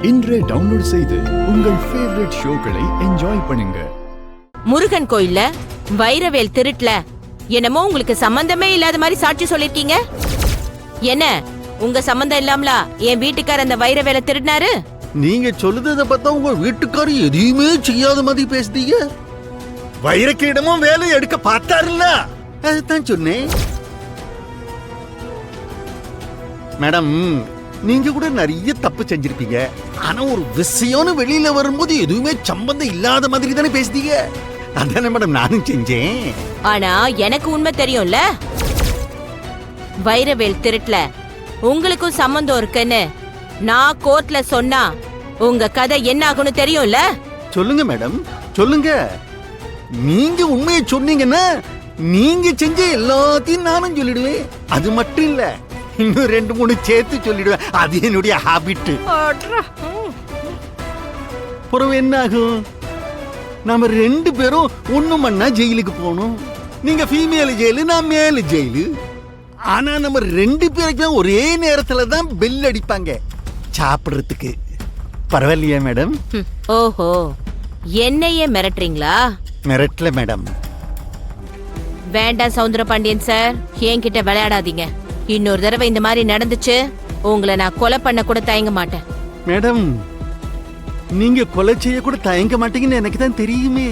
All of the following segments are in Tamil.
இன்றே டவுன்லோட் செய்து உங்கள் ஃபேவரட் ஷோக்களை என்ஜாய் பண்ணுங்க. முருகன் கோயில்ல வைரவேல் திருட்ல என்னமோ உங்களுக்கு சம்பந்தமே இல்லாத மாதிரி சாட்சி சொல்லிருக்கீங்க. என்ன உங்க சம்பந்தம் இல்லாமலா என் வீட்டுக்கார அந்த வைரவேலை திருடினாரு? நீங்க சொல்லுறத பார்த்தா உங்க வீட்டுக்காரர் எதையுமே செய்யாத மாதிரி பேசுறீங்க. வைரக்கிடமும் வேலை எடுக்க பார்த்தாருல்ல, அதுதான் சொன்னேன். மேடம், நீங்க கூட நிறைய தப்பு செஞ்சிருப்பீங்க. ஆனா ஒரு விஷயம்னு வெளியில வரும்போது எதுவுமே சம்பந்தம் இல்லாத மாதிரி தானே பேசுறீங்க. அதானே மேடம் நானும் செஞ்சேன். ஆனா எனக்கு உண்மை தெரியும்ல, வைரவேல் திருட்ல உங்களுக்கும் சம்பந்தம் இருக்குன்னு நான் கோர்ட்ல சொன்னா உங்க கதை என்ன ஆகும்னு தெரியும்ல. சொல்லுங்க மேடம், சொல்லுங்க. நீங்க உண்மையை சொன்னீங்கன்னா நீங்க செஞ்ச எல்லாத்தையும் நானும் சொல்லிடுவேன். அது மட்டும் இல்ல, இன்னும் 2-3 சேர்த்து சொல்லிடுவேன். அது என்னுடைய ஹாபிட். அப்புறம் என்ன ஆகும்? நாம 2 பேரும் ஒண்ணு மண்ணா ஜெயிலுக்கு போகணும். நீங்க ஃபீமேல் ஜெயிலு, நான் மேல் ஜெயிலு. ஆனா நம்ம 2 பேருக்கும் ஒரே நேரத்துல தான் பெல் அடிப்பாங்க சாப்பிடுறதுக்கு. பரவாயில்லையா மேடம்? ஓஹோ, என்னையே மிரட்டுறீங்களா? மிரட்டல மேடம். வேண்டாம் சவுந்தரபாண்டியன் சார், என்கிட்ட விளையாடாதீங்க. இன்னொரு தடவை இந்த மாதிரி நடந்துச்சு உங்களை நான் கொலை பண்ண கூட தயங்க மாட்டேன். மேடம், நீங்க கொலை செய்ய கூட தயங்க மாட்டீங்கன்னு எனக்கு தான் தெரியுமே.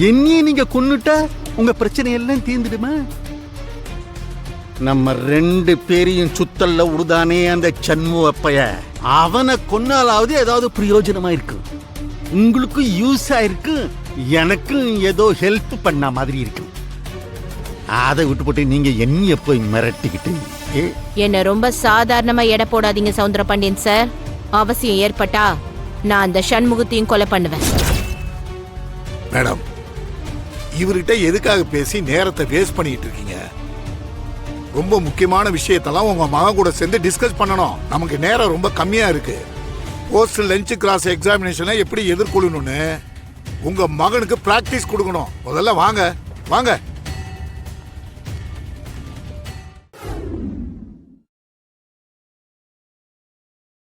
என்னையே நீங்க கொன்னுட்டா உங்க பிரச்சனை எல்லாம் தீர்ந்துடுமா? நம்ம 2 பேரையும் சுத்தல்ல உடுதானே அந்த சண்முகப்பைய, அவனை கொன்னாலாவது ஏதாவது பிரயோஜனமா இருக்கு. உங்களுக்கு யூஸ் ஆயிருக்கு, எனக்கு ஏதோ ஹெல்ப் பண்ண மாதிரி இருக்கு. அதை விட்டு போட்டு நீங்க என்னைய போய் மிரட்டிக்கிட்டு என்ன ரொம்ப சாதாரணமா எடை போடாதீங்க சவுந்தரபாண்டியன் சார். அவசியம் ஏற்பட்டா நான் அந்த சண்முகத்தையும் கொலை பண்ணுவேன். மேடம், இவர்கிட்ட எதுக்காக பேசி நேரத்தை வேஸ்ட் பண்ணிட்டு இருக்கீங்க? ரொம்ப முக்கியமான விஷயத்தெல்லாம் உங்க மகன் கூட சேர்ந்து டிஸ்கஸ் பண்ணணும். நமக்கு நேரம் ரொம்ப கம்மியா இருக்கு. போஸ்ட் லஞ்ச் கிளாஸ் எக்ஸாமினேஷனை எப்படி எதிர்கொள்ளணும்னு உங்க மகனுக்கு பிராக்டிஸ் கொடுக்கணும். முதல்ல வாங்க வாங்க.